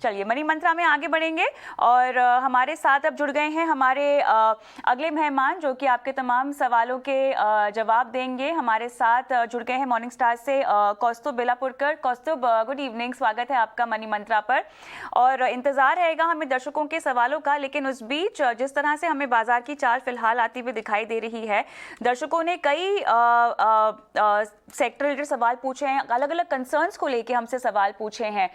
चलिए मनी मंत्रा में आगे बढ़ेंगे और हमारे साथ अब जुड़ गए हैं हमारे अगले मेहमान जो कि आपके तमाम सवालों के जवाब देंगे। हमारे साथ जुड़ गए हैं मॉर्निंग स्टार से कौस्तुभ बेलापुरकर। कौस्तुभ, गुड इवनिंग, स्वागत है आपका मनी मंत्रा पर। और इंतजार रहेगा हमें दर्शकों के सवालों का, लेकिन उस बीच जिस तरह से हमें बाजार की चाल फिलहाल आती हुई दिखाई दे रही है, दर्शकों ने कई सेक्टर रिलेटेड सवाल पूछे हैं, अलग अलग कंसर्न्स को लेके हमसे सवाल पूछे हैं।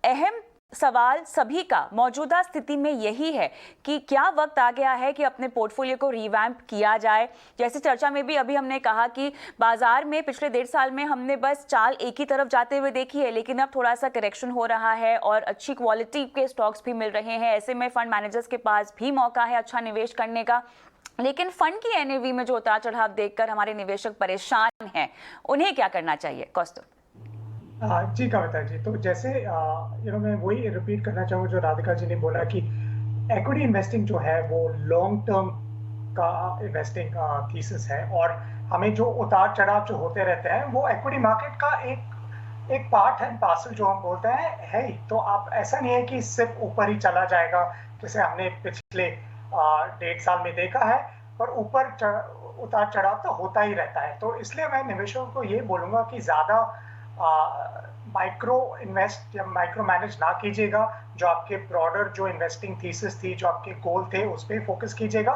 अहम सवाल सभी का मौजूदा स्थिति में यही है कि क्या वक्त आ गया है कि अपने पोर्टफोलियो को रिवैम्प किया जाए। जैसे चर्चा में भी अभी हमने कहा कि बाजार में पिछले 1.5 साल में हमने बस चाल एक ही तरफ जाते हुए देखी है, लेकिन अब थोड़ा सा करेक्शन हो रहा है और अच्छी क्वालिटी के स्टॉक्स भी मिल रहे हैं। ऐसे में फंड मैनेजर्स के पास भी मौका है अच्छा निवेश करने का, लेकिन फंड की एनएवी में जो उतार चढ़ाव देखकर हमारे निवेशक परेशान हैं, उन्हें क्या करना चाहिए? कौस्तुभ जी कविता जी, तो जैसे मैं वही रिपीट करना चाहूँगा जो राधिका जी ने बोला कि इक्विटी इन्वेस्टिंग जो है वो लॉन्ग टर्म का इन्वेस्टिंग थीसिस है, और हमें जो उतार चढ़ाव जो होते रहते हैं वो इक्विटी मार्केट का एक पार्ट एंड पार्सल जो हम बोलते हैं है ही। तो आप ऐसा नहीं है कि सिर्फ ऊपर ही चला जाएगा, जैसे हमने पिछले 1.5 साल में देखा है, पर उतार चढ़ाव तो होता ही रहता है। तो इसलिए मैं निवेशकों को ये बोलूँगा कि ज़्यादा माइक्रो इन्वेस्ट या माइक्रो मैनेज ना कीजिएगा। जो आपके ब्रॉडर जो इन्वेस्टिंग थीसिस थी, जो आपके गोल थे, उस पर फोकस कीजिएगा।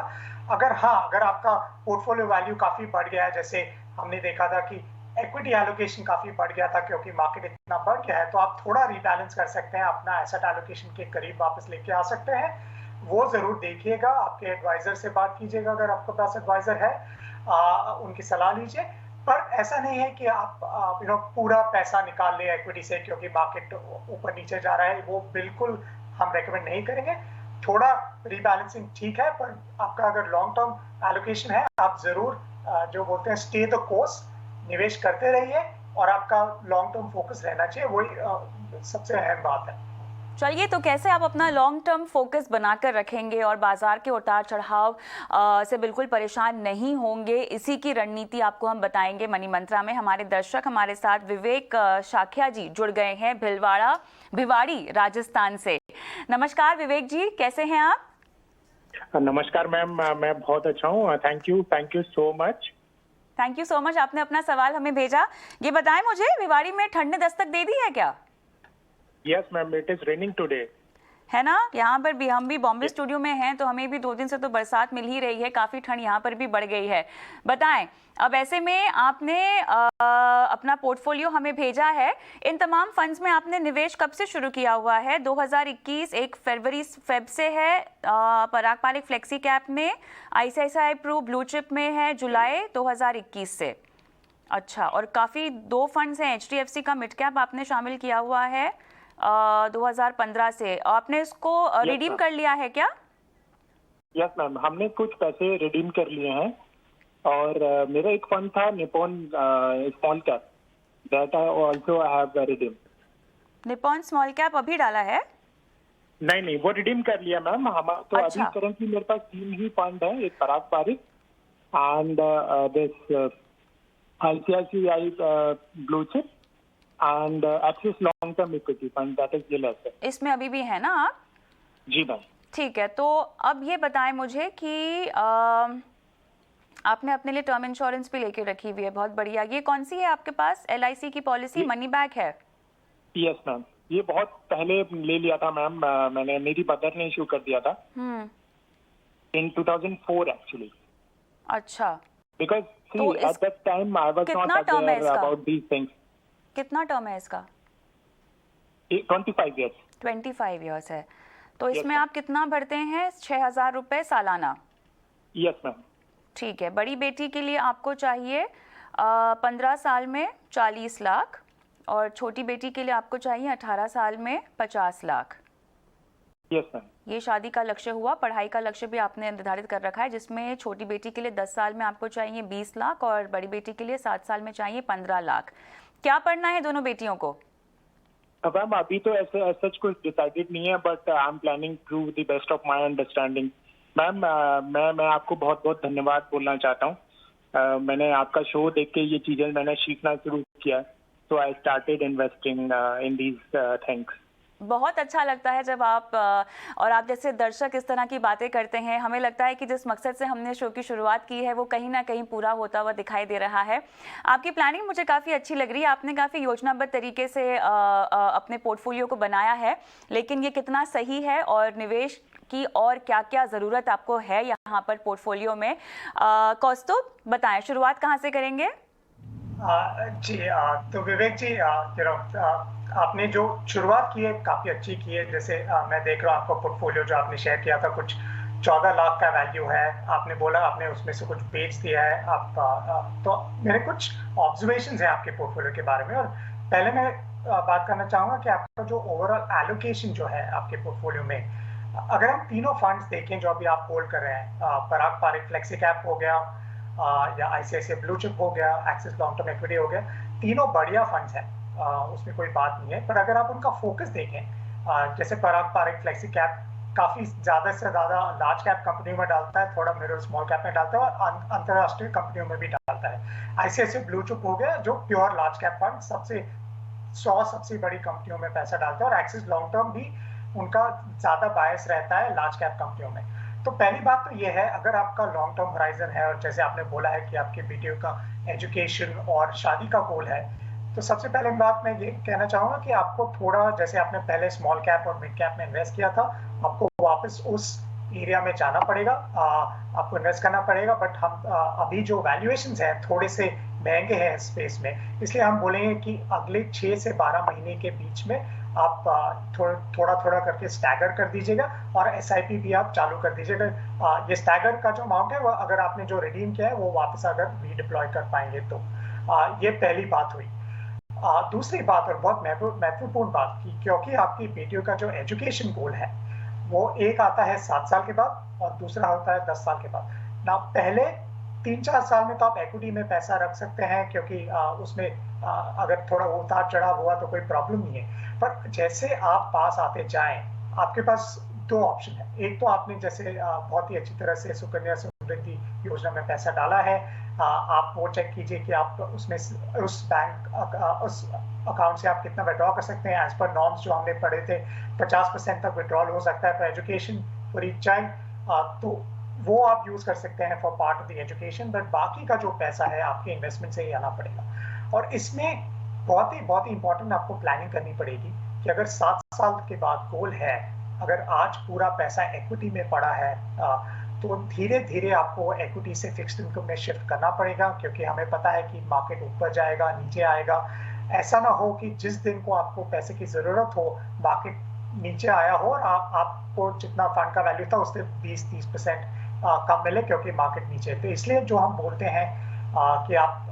अगर आपका पोर्टफोलियो वैल्यू काफ़ी बढ़ गया है, जैसे हमने देखा था कि इक्विटी एलोकेशन काफ़ी बढ़ गया था क्योंकि मार्केट इतना बढ़ गया है, तो आप थोड़ा रिबैलेंस कर सकते हैं, अपना एसेट एलोकेशन के करीब वापस लेके आ सकते हैं। वो ज़रूर देखिएगा, आपके एडवाइज़र से बात कीजिएगा, अगर आपके पास एडवाइज़र है उनकी सलाह लीजिए। पर ऐसा नहीं है कि आप पूरा पैसा निकाल ले इक्विटी से क्योंकि मार्केट ऊपर नीचे जा रहा है, वो बिल्कुल हम रेकमेंड नहीं करेंगे। थोड़ा रीबैलेंसिंग ठीक है, पर आपका अगर लॉन्ग टर्म एलोकेशन है, आप जरूर जो बोलते हैं स्टे द कोर्स, निवेश करते रहिए और आपका लॉन्ग टर्म फोकस रहना चाहिए, वही सबसे अहम बात है। चलिए, तो कैसे आप अपना लॉन्ग टर्म फोकस बनाकर रखेंगे और बाजार के उतार चढ़ाव से बिल्कुल परेशान नहीं होंगे, इसी की रणनीति आपको हम बताएंगे मनी मंत्रा में। हमारे दर्शक हमारे साथ विवेक शाखिया जी जुड़ गए हैं भिवाड़ी राजस्थान से। नमस्कार विवेक जी, कैसे हैं आप? नमस्कार मैम, मैं बहुत अच्छा हूँ, thank you so much. Thank you so much, आपने अपना सवाल हमें भेजा। ये बताएं मुझे, भिवाड़ी में ठंड ने दस्तक दे दी है क्या? Yes ma'am, it is raining today. है ना, यहाँ पर भी, हम भी बॉम्बे स्टूडियो में हैं तो हमें भी 2 दिन से तो बरसात मिल ही रही है, काफ़ी ठंड यहाँ पर भी बढ़ गई है। बताएं, अब ऐसे में आपने अपना पोर्टफोलियो हमें भेजा है, इन तमाम फंड्स में आपने निवेश कब से शुरू किया हुआ है? 2021 1 फेब से है पराग पारिक फ्लेक्सी कैप में, ICICI प्रू ब्लू चिप में है जुलाई 2021 से। अच्छा, और काफ़ी 2 फंड्स हैं, HDFC का मिड कैप आपने शामिल किया हुआ है 2015 से। आपने इसको रिडीम कर लिया है क्या? यस मैम, हमने कुछ पैसे रिडीम कर लिए हैं, और मेरा एक फंड था Nippon small cap, that I also have redeem. Nippon small cap अभी डाला है? नहीं, वो रिडीम कर लिया मैम। हमारा तो अच्छा। अभी करंटली मेरे पास 3 ही फंड है, एक Parag Parikh and this ICICI blue chip and Axis long term equity fund, that is LS। इसमें अभी भी है ना आप? जी मैम। ठीक है, तो अब ये बताएं मुझे कि आपने अपने लिए टर्म इंश्योरेंस भी लेके रखी हुई है, बहुत बढ़िया। ये कौन सी है आपके पास? LIC की पॉलिसी मनी बैक है? यस मैम, ये बहुत पहले ले लिया था मैम, मैंने, मेरी मदर ने इशू कर दिया था इन 2004 एक्चुअली। अच्छा, बिकॉज तो at that time I was not aware about these things. कितना टर्म है इसका? 25 ईयर्स। 25 ईयर्स है, तो इसमें आप कितना भरते हैं? 6,000 रुपये सालाना? Yes ma'am. ठीक है, बड़ी बेटी के लिए आपको चाहिए 15 साल में 40 लाख, और छोटी बेटी के लिए आपको चाहिए 18 साल में 50 लाख। Yes ma'am. ये शादी का लक्ष्य हुआ। पढ़ाई का लक्ष्य भी आपने निर्धारित कर रखा है, जिसमें छोटी बेटी के लिए 10 साल में आपको चाहिए 20 लाख और बड़ी बेटी के लिए 7 साल में चाहिए 15 लाख। क्या पढ़ना है दोनों बेटियों को? मैम अभी तो ऐसे सच कुछ डिसाइडेड नहीं है, but I am planning through the best of my understanding. Ma'am मैं आपको बहुत बहुत धन्यवाद बोलना चाहता हूँ। मैंने आपका शो देख के ये चीज़ें मैंने सीखना शुरू किया, so I started investing in these things. बहुत अच्छा लगता है जब आप और आप जैसे दर्शक इस तरह की बातें करते हैं। हमें लगता है कि जिस मकसद से हमने शो की शुरुआत की है वो कहीं ना कहीं पूरा होता हुआ दिखाई दे रहा है। आपकी प्लानिंग मुझे काफ़ी अच्छी लग रही है। आपने काफ़ी योजनाबद्ध तरीके से अपने पोर्टफोलियो को बनाया है, लेकिन ये कितना सही है और निवेश की और क्या क्या ज़रूरत आपको है यहाँ पर पोर्टफोलियो में, कौस्तुभ बताएं, शुरुआत कहाँ से करेंगे? जी, तो विवेक जी, आपने जो शुरुआत की है काफ़ी अच्छी की है। जैसे मैं देख रहा हूँ आपका पोर्टफोलियो जो आपने शेयर किया था, कुछ 14 लाख का वैल्यू है। आपने बोला आपने उसमें से कुछ बेच दिया है। तो मेरे कुछ ऑब्जर्वेशंस हैं आपके पोर्टफोलियो के बारे में। और पहले मैं बात करना चाहूँगा कि आपका जो ओवरऑल एलोकेशन जो है आपके पोर्टफोलियो में, अगर हम तीनों फंड्स देखें जो अभी आप होल्ड कर रहे हैं, पराग पारिक फ्लेक्सी कैप हो गया, या आईसीआईसीआई ब्लू चिप हो गया, एक्सिस लॉन्ग टर्म इक्विटी हो गया, तीनों बढ़िया फंड्स हैं, उसमें कोई बात नहीं है। पर अगर आप उनका फोकस देखें, जैसे पराग पारिक फ्लेक्सी कैप काफ़ी ज़्यादा से ज़्यादा लार्ज कैप कंपनियों में डालता है, थोड़ा मिड और स्मॉल कैप में डालता है, और अंतरराष्ट्रीय कंपनियों में भी डालता है। आईसीआईसीआई ब्लू चिप हो गया जो प्योर लार्ज कैप फंड, सबसे 100 सबसे बड़ी कंपनियों में पैसा डालता है, और एक्सिस लॉन्ग टर्म भी उनका ज़्यादा बायस रहता है लार्ज कैप कंपनियों में। तो पहली बात तो ये है, अगर आपका लॉन्ग टर्म होराइजन है और जैसे आपने बोला है कि आपके बेटियों का एजुकेशन और शादी का गोल है, तो सबसे पहले बात मैं ये कहना चाहूँगा कि आपको थोड़ा, जैसे आपने पहले स्मॉल कैप और मिड कैप में इन्वेस्ट किया था, आपको वापस उस एरिया में जाना पड़ेगा, आपको इन्वेस्ट करना पड़ेगा। बट हम अभी जो वैल्यूएशंस हैं थोड़े से महंगे हैं इस स्पेस में, इसलिए हम बोलेंगे कि अगले 6 से 12 महीने के बीच में आप थोड़ा थोड़ा करके स्टैगर कर दीजिएगा, और एसआईपी भी आप चालू कर दीजिएगा। ये स्टैगर का जो अमाउंट है वो अगर आपने जो रिडीम किया है वो वापस अगर रीडिप्लॉय कर पाएंगे तो ये पहली बात हुई। दूसरी बात और बहुत महत्वपूर्ण बात की, क्योंकि आपकी बेटियों का जो एजुकेशन गोल है वो एक आता है 7 साल के बाद और दूसरा होता है 10 साल के बाद ना। पहले 3-4 साल में तो आप इक्विटी में पैसा रख सकते हैं, क्योंकि उसमें अगर थोड़ा उतार चढ़ाव हुआ तो कोई प्रॉब्लम नहीं है। पर जैसे आप पास आते जाएं, आपके पास 2 ऑप्शन है। एक तो आपने जैसे बहुत ही अच्छी तरह से सुकन्या समृद्धि योजना में पैसा डाला है, आप वो चेक कीजिए कि आप उसमें उस बैंक उस अकाउंट से आप कितना विड्रॉ कर सकते हैं। एज पर नॉर्म्स जो हमने पढ़े थे 50% तक विड्रॉल हो सकता है for education for each child, तो वो आप यूज कर सकते हैं for part of the education. But बाकी का जो पैसा है आपके इन्वेस्टमेंट से ही आना पड़ेगा। और इसमें बहुत ही इंपॉर्टेंट आपको प्लानिंग करनी पड़ेगी कि अगर 7 साल के बाद गोल है, अगर आज पूरा पैसा इक्विटी में पड़ा है, तो धीरे धीरे आपको इक्विटी से फिक्स्ड इनकम में शिफ्ट करना पड़ेगा, क्योंकि हमें पता है कि मार्केट ऊपर जाएगा नीचे आएगा। ऐसा ना हो कि जिस दिन को आपको पैसे की जरूरत हो मार्केट नीचे आया हो और आपको जितना फंड का वैल्यू था उससे 20-30% कम मिले, क्योंकि मार्केट नीचे। तो इसलिए जो हम बोलते हैं कि आप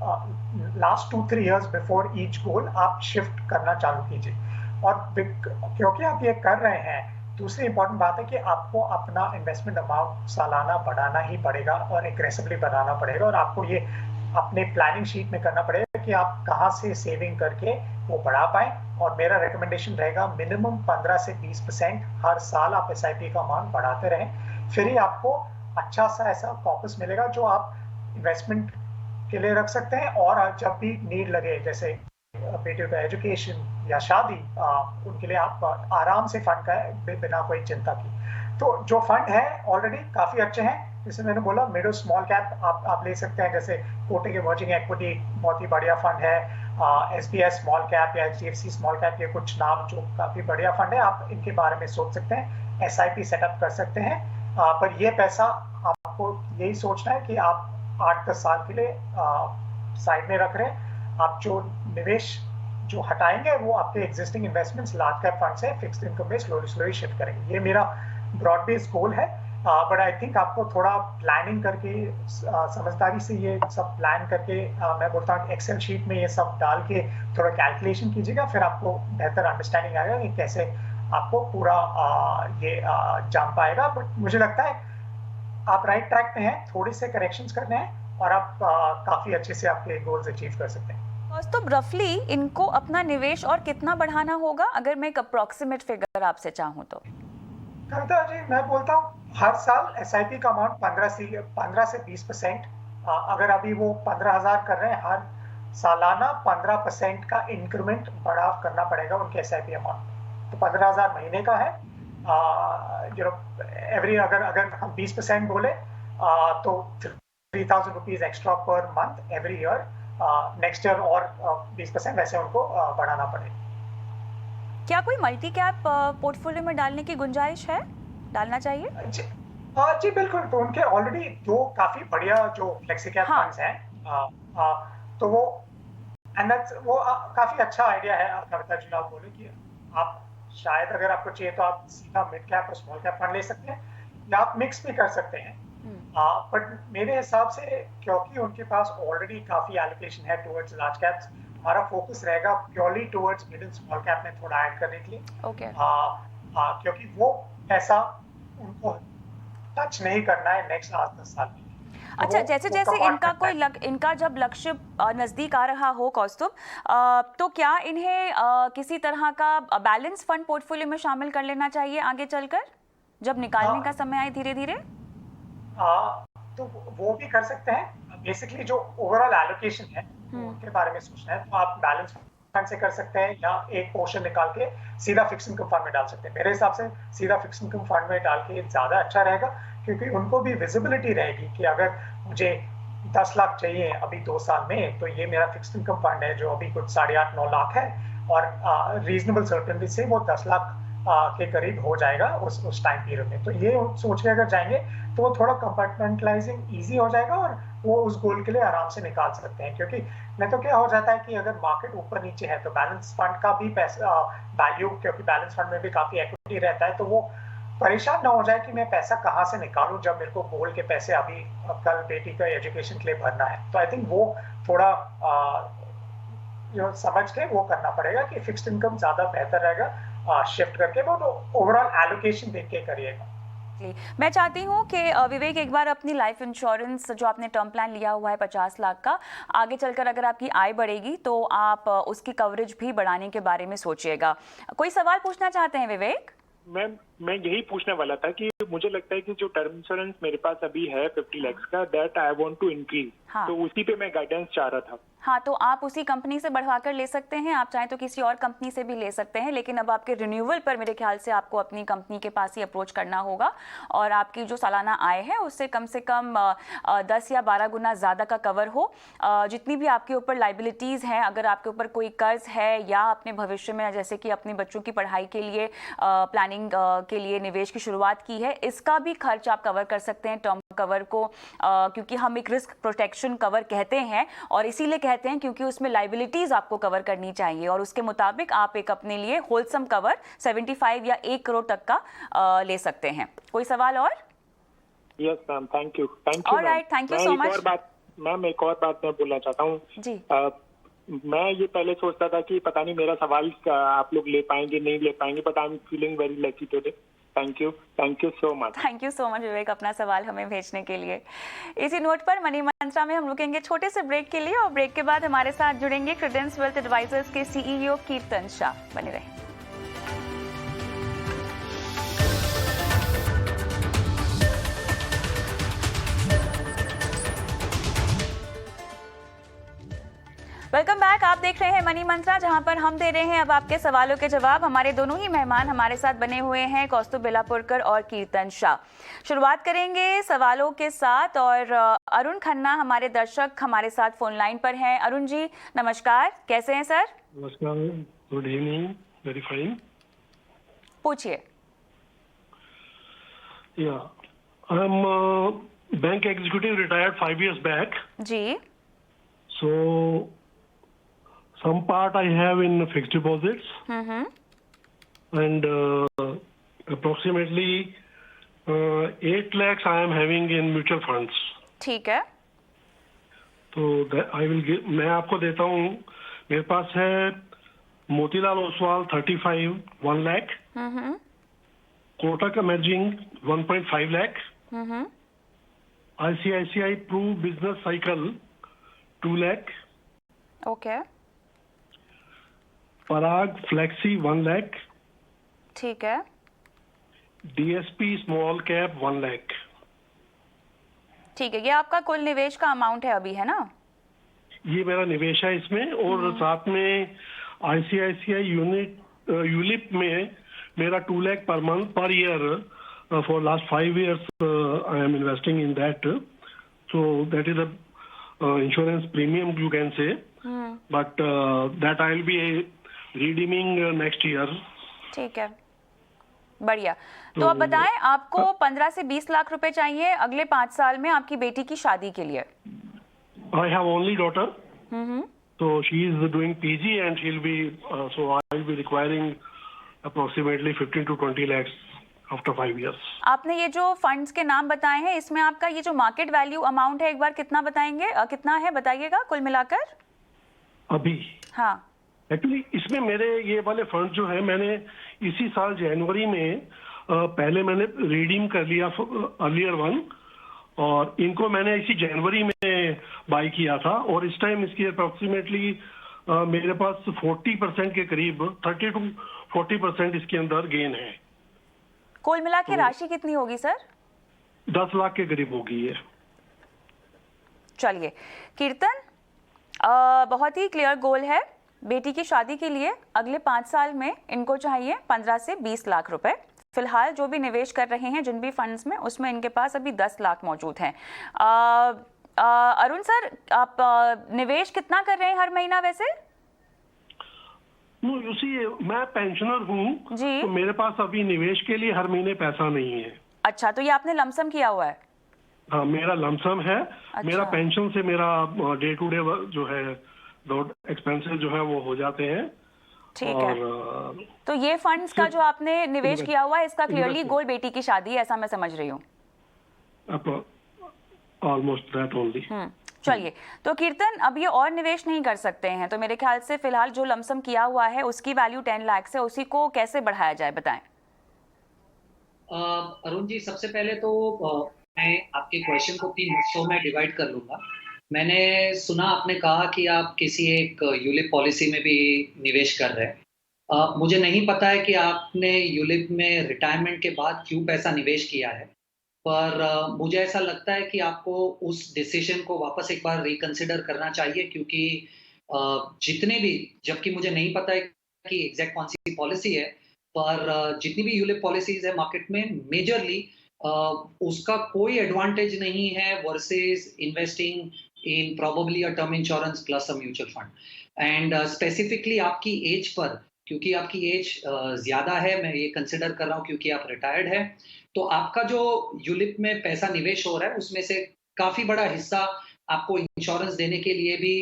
लास्ट 2-3 ईयर्स बिफोर ईच गोल आप शिफ्ट करना चालू कीजिए। और क्योंकि आप ये कर रहे हैं, दूसरी इंपॉर्टेंट बात है कि आपको अपना इन्वेस्टमेंट अमाउंट सालाना बढ़ाना ही पड़ेगा और एग्रेसिवली बढ़ाना पड़ेगा। और आपको ये अपने प्लानिंग शीट में करना पड़ेगा कि आप कहाँ से सेविंग करके वो बढ़ा पाए। और मेरा रिकमेंडेशन रहेगा मिनिमम 15 से 20% हर साल आप एसआईपी का अमाउंट बढ़ाते रहें, फिर ही आपको अच्छा सा ऐसा कॉर्पस मिलेगा जो आप इन्वेस्टमेंट के लिए रख सकते हैं। और जब भी नीड लगे, जैसे बेटियों का एजुकेशन या शादी, उनके लिए आप आराम से फंड का है बिना कोई चिंता की। तो जो फंड है ऑलरेडी काफी अच्छे हैं, जैसे मैंने बोला मिड और स्मॉल कैप आप ले सकते हैं। जैसे कोटक इमर्जिंग इक्विटी बहुत ही बढ़िया फंड है, एसबीआई स्मॉल कैप या एचडीएफसी स्मॉल कैप, ये कुछ नाम जो काफी बढ़िया फंड है, आप इनके बारे में सोच सकते हैं, एसआईपी सेटअप कर सकते हैं। पर ये पैसा आपको यही सोचना है कि आप 8-10 साल के लिए साइड में रख रहे हैं। आप जो निवेश जो हटाएंगे वो आपके existing investments large cap fund से फिक्स्ड इनकम में स्लोली शिफ्ट करेंगे। ये मेरा ब्रॉड बेस्ड गोल है। बट आई थिंक आपको थोड़ा प्लानिंग करके समझदारी से ये सब प्लान करके, मैं बोलता हूँ एक्सेल शीट में ये सब डाल के थोड़ा कैलकुलेशन कीजिएगा, फिर आपको बेहतर अंडरस्टैंडिंग आएगा कि कैसे आपको पूरा ये जान पाएगा। बट मुझे लगता है आप राइट ट्रैक पे हैं, थोड़े से करेक्शंस करने हैं और आप काफी अच्छे से आपके गोल्स अचीव कर सकते हैं। तो रफली इनको अपना निवेश और कितना बढ़ाना होगा, अगर मैं एक अप्रोक्सीमेट फिगर आपसे चाहूँ तो? कविता जी, मैं बोलता हूँ हर साल एसआईपी का अमाउंट 15 से 20%, अगर अभी वो 15,000 कर रहे हैं, हर सालाना 15% का इंक्रीमेंट बढ़ाव करना पड़ेगा उनके एसआईपी अमाउंट। तो 15,000 महीने का है। यू नो एवरी अगर हम 20% बोले तो 3,000 rupees extra per month every year. Next year और 20% वैसे उनको बढ़ाना पड़ेगा। क्या कोई मल्टी कैप पोर्टफोलियो में डालने की गुंजाइश है, डालना चाहिए? जी बिल्कुल। तो उनके ऑलरेडी दो काफी बढ़िया जो फ्लेक्सी कैप फंड्स हैं, तो वो काफी अच्छा आइडिया है कविता जी। आप बोले कि आप शायद अगर आपको चाहिए तो आप सीधा मिड कैप और स्मॉल कैप फंड ले सकते हैं, या आप मिक्स भी कर सकते हैं। बट मेरे हिसाब से क्योंकि उनके पास ऑलरेडी काफी एलोकेशन है टुवर्ड्स लार्ज कैप्स, हमारा फोकस रहेगा purely towards mid and small cap में थोड़ा ऐड करने के लिए। क्योंकि वो पैसा उनको टच नहीं करना है नेक्स्ट 8-10 साल में। अच्छा, जैसे जैसे इनका जब लक्ष्य नजदीक आ रहा हो कौस्तुभ, तो क्या इन्हें किसी तरह का बैलेंस फंड पोर्टफोलियो में शामिल कर लेना चाहिए आगे चलकर, जब निकालने का समय आए धीरे धीरे? तो वो भी कर सकते हैं। बेसिकली जो ओवरऑल एलोकेशन है उनके बारे में सोचना है तो आप बैलेंस फंड से कर सकते हैं, या एक पोर्शन निकाल के सीधा फिक्स इनकम फंड में डाल सकते हैं। मेरे हिसाब से सीधा फिक्स इनकम फंड में डाल के ज्यादा अच्छा रहेगा, क्योंकि उनको भी विजिबिलिटी रहेगी कि अगर मुझे 10 लाख चाहिए अभी 2 साल में, तो ये मेरा फिक्स इनकम फंड है जो अभी कुछ 8.5-9 लाख है, और रीजनेबल सर्टेनिटी से वो 10 लाख के करीब हो जाएगा उस टाइम पीरियड में। तो ये सोच के अगर जाएंगे तो वो थोड़ा कंपार्टमेंटलाइजिंग ईजी हो जाएगा, और वो उस गोल के लिए आराम से निकाल सकते हैं। क्योंकि नहीं तो क्या हो जाता है कि अगर मार्केट ऊपर नीचे है तो बैलेंस फंड का भी पैसा वैल्यू, क्योंकि बैलेंस फंड में भी काफी इक्विटी रहता है, तो वो परेशान ना हो जाए कि मैं पैसा कहाँ से निकालूं जब मेरे को गोल के पैसे अभी कल बेटी का एजुकेशन के लिए भरना है। तो आई थिंक वो थोड़ा समझ के वो करना पड़ेगा कि फिक्स्ड इनकम ज्यादा बेहतर रहेगा, शिफ्ट करके वो ओवरऑल एलोकेशन देख के करिएगा। मैं चाहती हूँ कि विवेक एक बार अपनी लाइफ इंश्योरेंस जो आपने टर्म प्लान लिया हुआ है 50 लाख का, आगे चलकर अगर आपकी आय बढ़ेगी तो आप उसकी कवरेज भी बढ़ाने के बारे में सोचिएगा। कोई सवाल पूछना चाहते हैं विवेक? मैं यही पूछने वाला था कि मुझे लगता है कि जो टर्म इंश्योरेंस मेरे पास अभी है 50 लाख का, that I want to increase, तो उसी पे मैं गाइडेंस चाह रहा था। हाँ, तो आप उसी कंपनी से बढ़वाकर ले सकते हैं, आप चाहें तो किसी और कंपनी से भी ले सकते हैं, लेकिन अब आपके रिन्यूअल पर मेरे ख्याल से आपको अपनी कंपनी के पास ही अप्रोच करना होगा, और आपकी जो सालाना आय है उससे कम 10 या 12 गुना ज़्यादा का कवर हो। जितनी भी आपके ऊपर लाइबिलिटीज़ हैं, अगर आपके ऊपर कोई कर्ज है या अपने भविष्य में जैसे कि अपने बच्चों की पढ़ाई के लिए प्लानिंग के लिए निवेश की शुरुआत की है, इसका भी खर्च आप कवर कर सकते हैं टर्म कवर को, क्योंकि हम एक रिस्क प्रोटेक्शन कवर कहते हैं, और इसीलिए कहते हैं क्योंकि उसमें लाइबिलिटीज आपको कवर करनी चाहिए, और उसके मुताबिक आप एक अपने लिए होलसम कवर 75 या 1 करोड़ तक का ले सकते हैं। कोई सवाल और? Yes ma'am, thank you alright, thank you so much. Ma'am एक और बात मैं बोलना चाहता हूँ जी। मैं ये पहले सोचता था कि पता नहीं मेरा सवाल आप लोग ले पाएंगे नहीं ले पाएंगे, but I am feeling very lucky today. Thank you so much. Thank you so much Vivek अपना सवाल हमें भेजने के लिए। इसी नोट पर मनी मंत्रा में हम रुकेंगे छोटे से ब्रेक के लिए, और ब्रेक के बाद हमारे साथ जुड़ेंगे क्रेडेंस वेल्थ एडवाइजर्स के CEO कीर्तन शाह। बने रहें। Welcome back. आप देख रहे हैं मनी मंत्रा, जहां पर हम दे रहे हैं अब आपके सवालों के जवाब। हमारे दोनों ही मेहमान हमारे साथ बने हुए हैं, कौस्तुभ बेलापुरकर और कीर्तन शाह। शुरुआत करेंगे सवालों के साथ, और अरुण खन्ना हमारे दर्शक हमारे साथ फोन लाइन पर हैं। अरुण जी नमस्कार, कैसे हैं सर? नमस्कार, गुड इवनिंग, वेरी फाइन। पूछिए। या I am bank executive, retired 5 years back. जी। So some part I have in fixed deposits, and approximately 8 lakhs I am having in mutual funds. ठीक है। तो मैं आपको देता हूँ। मेरे पास है Motilal Oswal 35 1 lakh, Kotak emerging 1.5 lakh, ICICI Pru Business Cycle 2 lakh, okay. Parag flexi 1 lakh, ठीक है। DSP small cap 1 lakh। ठीक है, ये आपका कुल निवेश का अमाउंट है अभी, है ना? ये मेरा निवेश है इसमें, और साथ में ICICI यूलिप में मेरा 2 lakh per month per year for last 5 years I am investing in that, so that is a insurance premium you can say, but that I will be redeeming next year. ठीक है, बढ़िया. तो अब बताएं, आपको 15 से 20 लाख रुपए चाहिए अगले 5 साल में आपकी बेटी की शादी के लिए. I have only daughter, so she is doing PG and she'll be so I'll be requiring approximately 15 to 20 lakhs after 5 years. आपने ये जो फंड्स के नाम बताए हैं, इसमें आपका ये जो मार्केट वैल्यू अमाउंट है, एक बार कितना बताएंगे, कितना है बताइएगा कुल मिलाकर? अभी हाँ, एक्चुअली इसमें मेरे ये वाले फंड जो है, मैंने इसी साल जनवरी में पहले मैंने रिडीम कर लिया अर्लियर वन, और इनको मैंने इसी जनवरी में बाई किया था, और इस टाइम इसकी अप्रोक्सीमेटली मेरे पास 40% के करीब 30 to 40% इसके अंदर गेन है. कुल मिला के राशि कितनी होगी सर? 10 लाख के करीब होगी ये. चलिए कीर्तन, बहुत ही क्लियर गोल है बेटी की शादी के लिए. अगले 5 साल में इनको चाहिए 15 से 20 लाख रुपए. फिलहाल जो भी निवेश कर रहे हैं जिन भी फंड्स में, उसमें इनके पास अभी 10 लाख मौजूद हैं. अरुण सर, आप निवेश कितना कर रहे हैं हर महीना वैसे? नो यू सी, मैं पेंशनर हूँ, जी. तो मेरे पास अभी निवेश के लिए हर महीने पैसा नहीं है. अच्छा, तो ये आपने लमसम किया हुआ है? हाँ, मेरा लमसम है. अच्छा. मेरा पेंशन से मेरा डे टू डे जो है एक्सपेंसेस जो है वो हो जाते हैं. ठीक है. तो ये फंड्स का जो आपने निवेश किया हुआ है, इसका क्लियरली गोल बेटी की शादी है, ऐसा मैं समझ रही हूँ. Almost that only. चलिए, तो कीर्तन अब ये और निवेश नहीं कर सकते हैं, तो मेरे ख्याल से फिलहाल जो लमसम किया हुआ है उसकी वैल्यू 10 लाख है, उसी को कैसे बढ़ाया जाए बताएं. अरुण जी, सबसे पहले तो मैं आपके क्वेश्चन को 3 हिस्सों में डिवाइड कर लूंगा. मैंने सुना आपने कहा कि आप किसी एक यूलिप पॉलिसी में भी निवेश कर रहे हैं. मुझे नहीं पता है कि आपने यूलिप में रिटायरमेंट के बाद क्यों पैसा निवेश किया है, पर मुझे ऐसा लगता है कि आपको उस डिसीजन को वापस एक बार रिकंसिडर करना चाहिए, क्योंकि जितने भी, जबकि मुझे नहीं पता है कि एग्जैक्ट कौन सी पॉलिसी है, पर जितनी भी यूलिप पॉलिसीज है मार्केट में, मेजरली उसका कोई एडवांटेज नहीं है versus investing in probably a term insurance plus a mutual fund. And specifically आपकी एज पर, क्योंकि आपकी एज ज्यादा है, मैं ये कंसिडर कर रहा हूँ क्योंकि आप रिटायर्ड है, तो आपका जो यूलिप में पैसा निवेश हो रहा है उसमें से काफी बड़ा हिस्सा आपको इंश्योरेंस देने के लिए भी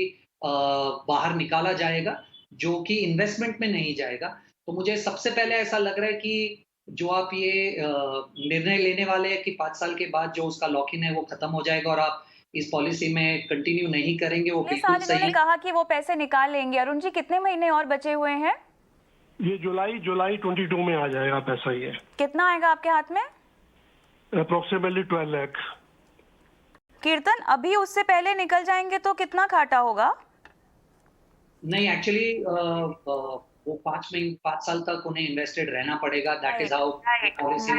बाहर निकाला जाएगा, जो कि इन्वेस्टमेंट में नहीं जाएगा. तो मुझे सबसे पहले ऐसा लग रहा है कि जो आप ये निर्णय लेने वाले हैं कि 5 साल के बाद जो उसका लॉक इन है वो खत्म हो जाएगा और आप इस पॉलिसी में कंटिन्यू नहीं करेंगे, वो बिल्कुल सही है. कहा कि वो पैसे निकाल लेंगे. अरुण जी, कितने महीने और बचे हुए हैं? ये जुलाई 22 में आ जाएगा पैसा. ये कितना आएगा आपके हाथ में? अप्रोक्सीमेटली 12 लाख. कीर्तन, अभी उससे पहले निकल जाएंगे तो कितना घाटा होगा? नहीं, एक्चुअली वो 5 साल तक उन्हें इन्वेस्टेड रहना पड़ेगा. That is how policy.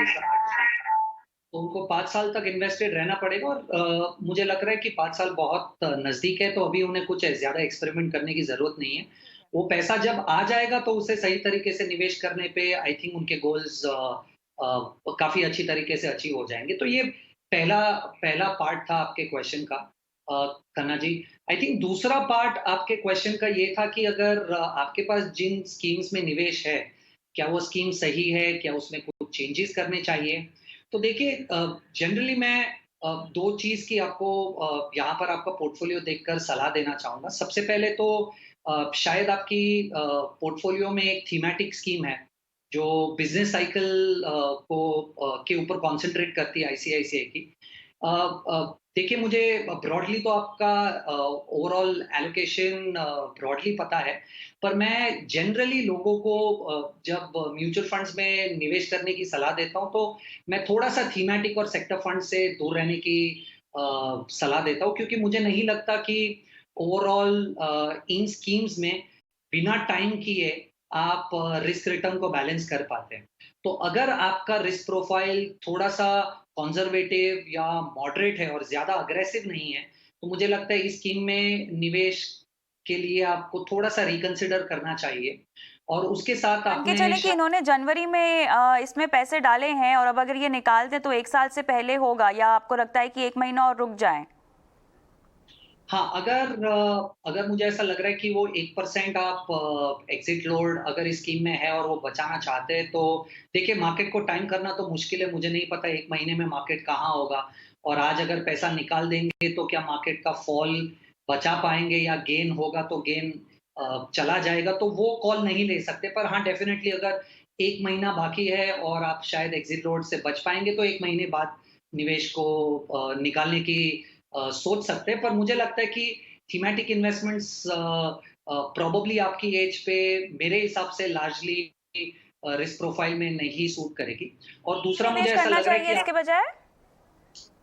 तो उनको 5 साल तक इन्वेस्टेड रहना पड़ेगा, और मुझे लग रहा है कि 5 साल बहुत नजदीक है, तो अभी उन्हें कुछ ज्यादा एक्सपेरिमेंट करने की जरूरत नहीं है. वो पैसा जब आ जाएगा तो उसे सही तरीके से निवेश करने पे आई थिंक उनके गोल्स काफी अच्छी तरीके से अचीव हो जाएंगे. तो ये पहला पार्ट था आपके क्वेश्चन का, खन्ना जी. आई थिंक दूसरा पार्ट आपके क्वेश्चन का ये था कि अगर आपके पास जिन स्कीम्स में निवेश है, क्या वो स्कीम सही है, क्या उसमें कुछ चेंजेस करने चाहिए. तो देखिए, जनरली मैं 2 चीज की आपको यहाँ पर आपका पोर्टफोलियो देखकर सलाह देना चाहूंगा. सबसे पहले तो शायद आपकी पोर्टफोलियो में एक थीमेटिक स्कीम है जो बिजनेस साइकिल के ऊपर कॉन्सेंट्रेट करती है आईसीआईसीआई की. देखिए, मुझे ब्रॉडली तो आपका ओवरऑल एलोकेशन ब्रॉडली पता है, पर मैं जनरली लोगों को जब म्यूचुअल फंड्स में निवेश करने की सलाह देता हूं तो मैं थोड़ा सा थीमेटिक और सेक्टर फंड से दूर रहने की सलाह देता हूं, क्योंकि मुझे नहीं लगता कि ओवरऑल इन स्कीम्स में बिना टाइम किए आप रिस्क रिटर्न को बैलेंस कर पाते हैं. तो अगर आपका रिस्क प्रोफाइल थोड़ा सा कंजर्वेटिव या मॉडरेट है और ज्यादा अग्रेसिव नहीं है, तो मुझे लगता है इस स्कीम में निवेश के लिए आपको थोड़ा सा रिकंसिडर करना चाहिए. और उसके साथ मान के आपने चले कि इन्होंने जनवरी में इसमें पैसे डाले हैं और अब अगर ये निकाल दे तो 1 साल से पहले होगा, या आपको लगता है कि 1 महीना और रुक जाएं? हाँ, अगर मुझे ऐसा लग रहा है कि वो 1% आप एग्जिट लोड अगर इस स्कीम में है और वो बचाना चाहते हैं, तो देखिए मार्केट को टाइम करना तो मुश्किल है। मुझे नहीं पता 1 महीने में मार्केट कहाँ होगा, और आज अगर पैसा निकाल देंगे तो क्या मार्केट का फॉल बचा पाएँगे, या गेन होगा तो गेन चला जाएगा, तो वो कॉल नहीं ले सकते। पर हाँ, डेफिनिटली अगर 1 महीना बाकी है और आप शायद एग्जिट लोड से बच पाएँगे, तो 1 महीने बाद निवेश को निकालने की सोच सकते हैं। पर मुझे लगता है कि थीमेटिक इन्वेस्टमेंट्स प्रोबेबली आपकी एज पे मेरे हिसाब से लार्जली रिस्क प्रोफाइल में नहीं सूट करेगी। और दूसरा मुझे निवेश ऐसा करना लग रहा है चाहिए कि इसके बजाय?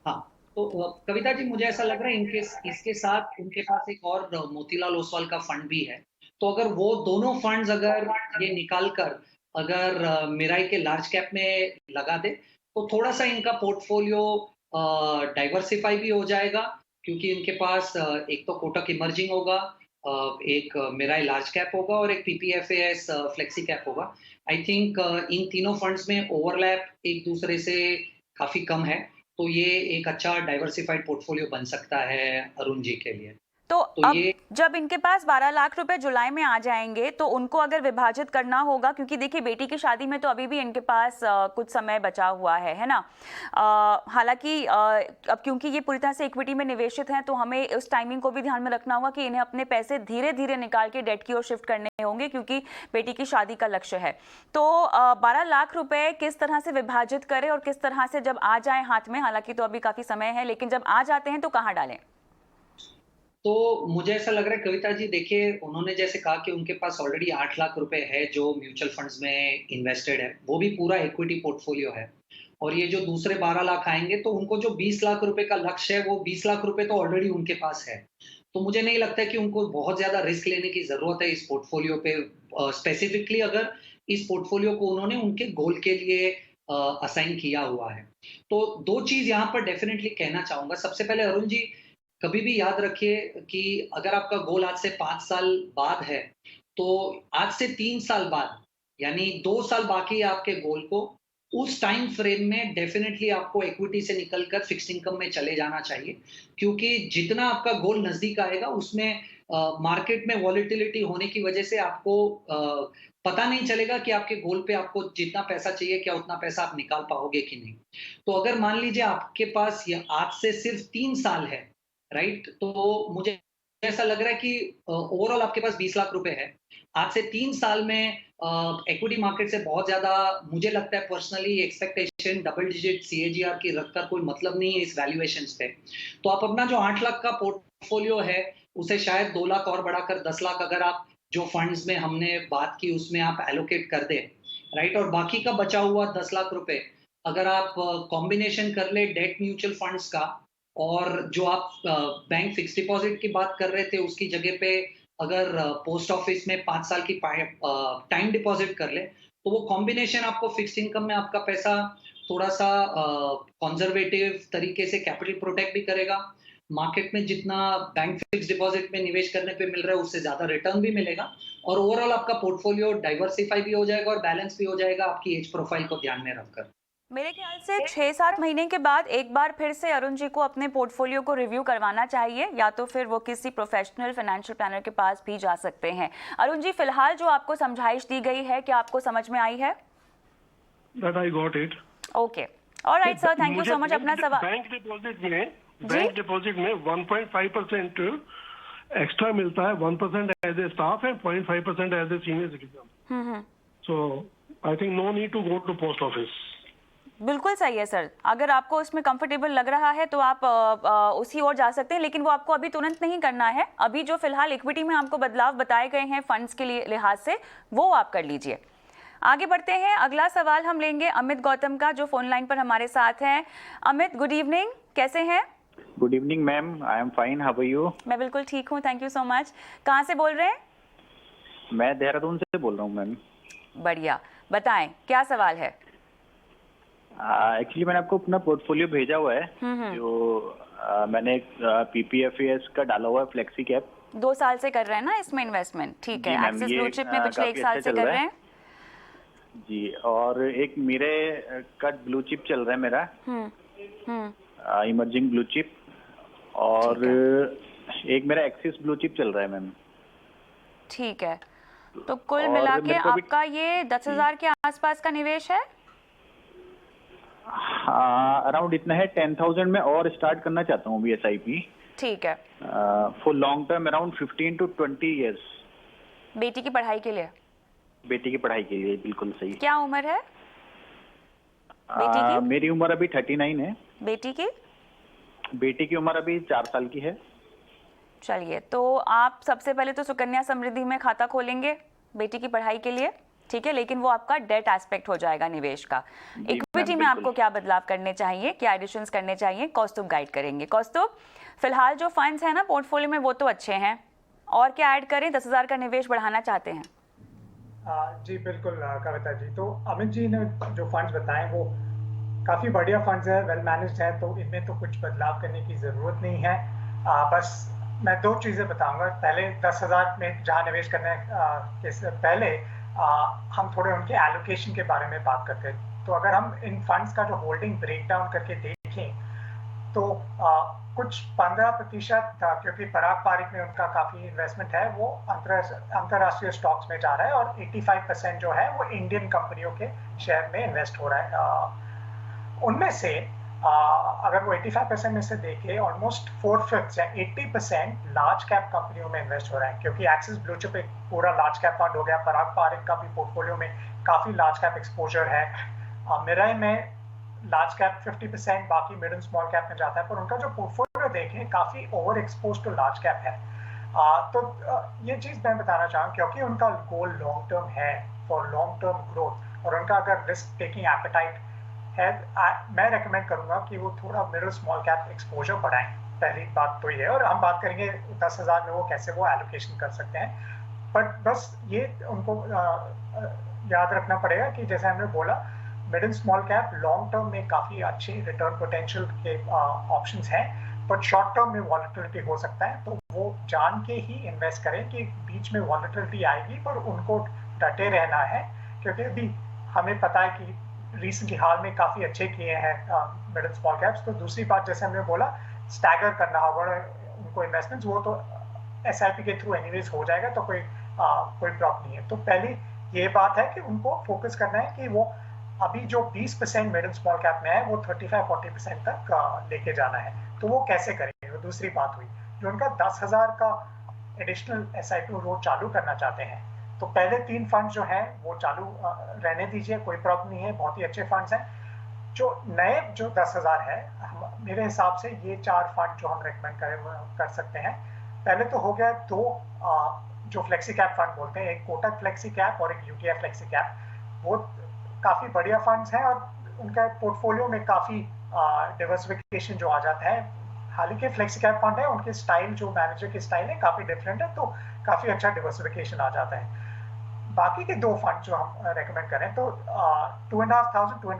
हाँ, तो कविता जी, मुझे ऐसा लग रहा है इनके इसके साथ उनके पास एक और मोतीलाल ओसवाल का फंड भी है। तो अगर वो दोनों फंड्स अगर ये निकाल कर अगर मिराई के लार्ज कैप में लगा दे, तो थोड़ा-सा इनका पोर्टफोलियो डाइवर्सिफाई भी हो जाएगा, क्योंकि इनके पास एक तो कोटक इमर्जिंग होगा, एक मिराई लार्ज कैप होगा और एक पीपीएफएस फ्लेक्सी कैप होगा। आई थिंक इन तीनों फंड्स में ओवरलैप एक दूसरे से काफ़ी कम है। तो ये एक अच्छा डाइवर्सिफाइड पोर्टफोलियो बन सकता है अरुण जी के लिए। तो तो अब ये जब इनके पास 12 लाख रुपए जुलाई में आ जाएंगे तो उनको अगर विभाजित करना होगा, क्योंकि देखिए बेटी की शादी में तो अभी भी इनके पास कुछ समय बचा हुआ है ना। हालांकि अब क्योंकि ये पूरी तरह से इक्विटी में निवेशित हैं तो हमें उस टाइमिंग को भी ध्यान में रखना होगा कि इन्हें अपने पैसे धीरे धीरे निकाल के डेट की ओर शिफ्ट करने होंगे, क्योंकि बेटी की शादी का लक्ष्य है। तो 12 लाख रुपए किस तरह से विभाजित करें और किस तरह से जब आ जाए हाथ में, हालांकि तो अभी काफी समय है, लेकिन जब आ जाते हैं तो कहाँ डालें? तो मुझे ऐसा लग रहा है कविता जी, देखिए उन्होंने जैसे कहा कि उनके पास ऑलरेडी 8 लाख रुपए है जो म्यूचुअल फंड्स में इन्वेस्टेड है, वो भी पूरा इक्विटी पोर्टफोलियो है। और ये जो दूसरे 12 लाख आएंगे तो उनको जो 20 लाख रुपए का लक्ष्य है, वो 20 लाख रुपए तो ऑलरेडी उनके पास है। तो मुझे नहीं लगता है कि उनको बहुत ज्यादा रिस्क लेने की जरूरत है इस पोर्टफोलियो पे, स्पेसिफिकली अगर इस पोर्टफोलियो को उन्होंने उनके गोल के लिए असाइन किया हुआ है। तो दो चीज यहाँ पर डेफिनेटली कहना चाहूंगा। सबसे पहले अरुण जी, कभी भी याद रखिए कि अगर आपका गोल आज से 5 साल बाद है, तो आज से 3 साल बाद, यानी 2 साल बाकी है आपके गोल को, उस टाइम फ्रेम में डेफिनेटली आपको इक्विटी से निकलकर फिक्स्ड इनकम में चले जाना चाहिए। क्योंकि जितना आपका गोल नजदीक आएगा, उसमें मार्केट में वॉलेटिलिटी होने की वजह से आपको पता नहीं चलेगा कि आपके गोल पे आपको जितना पैसा चाहिए, क्या उतना पैसा आप निकाल पाओगे कि नहीं। तो अगर मान लीजिए आपके पास आज से सिर्फ 3 साल है, राइट? तो मुझे ऐसा लग रहा है कि ओवरऑल आपके पास 20 लाख रुपए है। आज से 3 साल में इक्विटी मार्केट से बहुत ज्यादा, मुझे लगता है personally, expectation double digit CAGR की रखकर कोई मतलब नहीं है इस वैल्यूएशंस पे। तो आप अपना जो 8 लाख का पोर्टफोलियो है, उसे शायद 2 लाख और बढ़ाकर 10 लाख अगर आप जो फंड्स में हमने बात की उसमें आप एलोकेट कर दे, राइट? और बाकी का बचा हुआ 10 लाख रुपए अगर आप कॉम्बिनेशन कर ले डेट म्यूचुअल फंड्स का, और जो आप बैंक फिक्स डिपॉजिट की बात कर रहे थे उसकी जगह पे अगर पोस्ट ऑफिस में 5 साल की टाइम डिपॉजिट कर ले, तो वो कॉम्बिनेशन आपको फिक्स्ड इनकम में आपका पैसा थोड़ा सा कंजर्वेटिव तरीके से कैपिटल प्रोटेक्ट भी करेगा। मार्केट में जितना बैंक फिक्स डिपॉजिट में निवेश करने पे मिल रहा है उससे ज्यादा रिटर्न भी मिलेगा, और ओवरऑल आपका पोर्टफोलियो डाइवर्सिफाई भी हो जाएगा और बैलेंस भी हो जाएगा आपकी एज प्रोफाइल को ध्यान में रखकर। मेरे ख्याल से 6-7 महीने के बाद एक बार फिर से अरुण जी को अपने पोर्टफोलियो को रिव्यू करवाना चाहिए, या तो फिर वो किसी प्रोफेशनल फाइनेंशियल प्लानर के पास भी जा सकते हैं। अरुण जी, फिलहाल जो आपको समझाइश दी गई है, क्या आपको समझ में आई है? That I got it. Okay, alright sir, thank you so much. अपना सवाल बैंक डिपॉजिट में 1.5% एक्स्ट्रा मिलता है, 1% as a staff and 0.5% as a senior citizen. So I think no need to go to post office. बिल्कुल सही है sir, अगर आपको उसमें कंफर्टेबल लग रहा है तो आप उसी ओर जा सकते हैं, लेकिन वो आपको अभी तुरंत नहीं करना है। अभी जो फिलहाल इक्विटी में आपको बदलाव बताए गए हैं फंड्स के लिए लिहाज से, वो आप कर लीजिए। आगे बढ़ते हैं, अगला सवाल हम लेंगे अमित गौतम का, जो फोन लाइन पर हमारे साथ हैं। अमित, गुड इवनिंग, कैसे हैं? Good evening ma'am, I am fine, how are you? मैं बिल्कुल ठीक हूँ, थैंक यू सो मच। कहाँ से बोल रहे हैं? मैं देहरादून से बोल रहा हूँ मैम। बढ़िया, बताएं क्या सवाल है? एक्चुअली मैंने आपको अपना पोर्टफोलियो भेजा हुआ है, जो मैंने पीपीएफएस का डाला हुआ है फ्लेक्सी कैप, 2 साल से कर रहे हैं ना इसमें इन्वेस्टमेंट, ठीक जी है। मैम, एक्सिस ये, ब्लू चिप में पिछले काफी 1 साल अच्छा से चल कर रहा रहे है। हैं। जी, और एक मेरे कट ब्लू चिप चल रहा है मेरा, इमर्जिंग ब्लू चिप, और एक मेरा एक्सिस ब्लू चिप चल रहा है मैम। ठीक है, तो कुल और मिला के मेरे को अभी- आपका ये 10,000 के आसपास का निवेश है। हाँ, अराउंड इतना है। 10,000 में और स्टार्ट करना चाहता हूँ अभी SIP ठीक है, for long term, around 15 to 20 years। बेटी की पढ़ाई के लिए। बेटी की पढ़ाई के लिए, बिल्कुल सही। क्या उम्र है बेटी की? मेरी उम्र अभी 39 है। बेटी की? बेटी की उम्र अभी 4 साल की है। चलिए, तो आप सबसे पहले तो सुकन्या समृद्धि में खाता खोलेंगे बेटी की पढ़ाई के लिए, ठीक है, लेकिन वो आपका डेट एस्पेक्ट हो जाएगा निवेश का। इक्विटी में आपको क्या बदलाव करने चाहिए, क्या एडिशंस करने चाहिए, कौस्तुभ गाइड करेंगे। कौस्तुभ, फिलहाल जो फंड्स हैं ना पोर्टफोलियो में वो तो अच्छे हैं, और क्या ऐड करें? 10,000 का निवेश बढ़ाना चाहते हैं। जी बिल्कुल कविता जी, तो अमित जी ने जो फंड्स बताए वो काफ़ी बढ़िया फंड्स है, वेल मैनेज्ड है, तो इनमें तो कुछ बदलाव करने की ज़रूरत नहीं है। बस मैं 2 चीज़ें बताऊंगा। पहले 10,000 में जहाँ निवेश करने के पहले हम थोड़े उनके एलोकेशन के बारे में बात करते हैं। तो अगर हम इन फंड्स का जो होल्डिंग ब्रेकडाउन करके देखें तो कुछ 15%, क्योंकि पराग पारिक में उनका काफ़ी इन्वेस्टमेंट है, वो अंतरराष्ट्रीय स्टॉक्स में जा रहा है, और 85% जो है वो इंडियन कंपनियों के शेयर में इन्वेस्ट हो रहा है। उनमें से अगर वो 85% में से देखें, ऑलमोस्ट 4/5 या 80% लार्ज कैप कंपनियों में इन्वेस्ट हो रहा है, क्योंकि एक्सिस ब्लू चिप एक पूरा लार्ज कैप फंड हो गया। पराग पारिक का भी पोर्टफोलियो में काफ़ी लार्ज कैप एक्सपोजर है। मिराई में लार्ज कैप 50%, बाकी मिड एंड स्मॉल कैप में जाता है, पर उनका जो पोर्टफोलियो देखें काफ़ी over expose to large cap है। तो ये चीज़ मैं बताना चाहूँ, क्योंकि उनका गोल लॉन्ग टर्म है, फॉर लॉन्ग टर्म ग्रोथ, और उनका अगर रिस्क टेकिंग एपेटाइट है, मैं रेकमेंड करूंगा कि वो थोड़ा मिडिल स्मॉल कैप एक्सपोजर बढ़ाएं। पहली बात तो ये है, और हम बात करेंगे 10,000 में वो कैसे वो एलोकेशन कर सकते हैं। पर बस ये उनको याद रखना पड़ेगा कि जैसे हमने बोला, middle small cap long term में काफ़ी अच्छे रिटर्न पोटेंशियल के ऑप्शंस हैं, बट शॉर्ट टर्म में वॉलेटिलिटी हो सकता है, तो वो जान के ही इन्वेस्ट करें कि बीच में वॉलेटिलिटी आएगी, पर उनको डटे रहना है, क्योंकि अभी हमें पता है कि रिसेंटली हाल में काफ़ी अच्छे किए हैं मिडिल स्मॉल कैप्स। तो दूसरी बात, जैसे हमने बोला, स्टैगर करना होगा उनको इन्वेस्टमेंट्स, वो तो SIP के थ्रू एनीवेज हो जाएगा, तो कोई प्रॉब्लम नहीं है। तो पहली ये बात है कि उनको फोकस करना है कि वो अभी जो 20% मिडिल स्मॉल कैप में है वो 35-40% तक लेके जाना है। तो वो कैसे करेंगे, वो दूसरी बात हुई। जो उनका 10,000 का एडिशनल SIP वो चालू करना चाहते हैं, तो पहले 3 फंड जो हैं वो चालू रहने दीजिए, कोई प्रॉब्लम नहीं है, बहुत ही अच्छे फंड्स हैं। जो नए जो 10,000 है, मेरे हिसाब से ये 4 फंड जो हम रेकमेंड कर सकते हैं। पहले तो हो गया 2 जो फ्लेक्सी कैप फंड बोलते हैं, एक कोटक फ्लेक्सी कैप और एक UTI फ्लेक्सी कैप। वो काफ़ी बढ़िया फंड्स हैं, और उनका पोर्टफोलियो में काफ़ी डिवर्सिफिकेशन जो आ जाता है। हाल ही के फ्लेक्सी कैप फंड है, उनके स्टाइल, जो मैनेजर की स्टाइल है, काफ़ी डिफरेंट है, तो काफ़ी अच्छा डिवर्सिफिकेशन आ जाता है। बाकी के 2 फंड जो हम रेकमेंड करें, तो 2,500 दोनों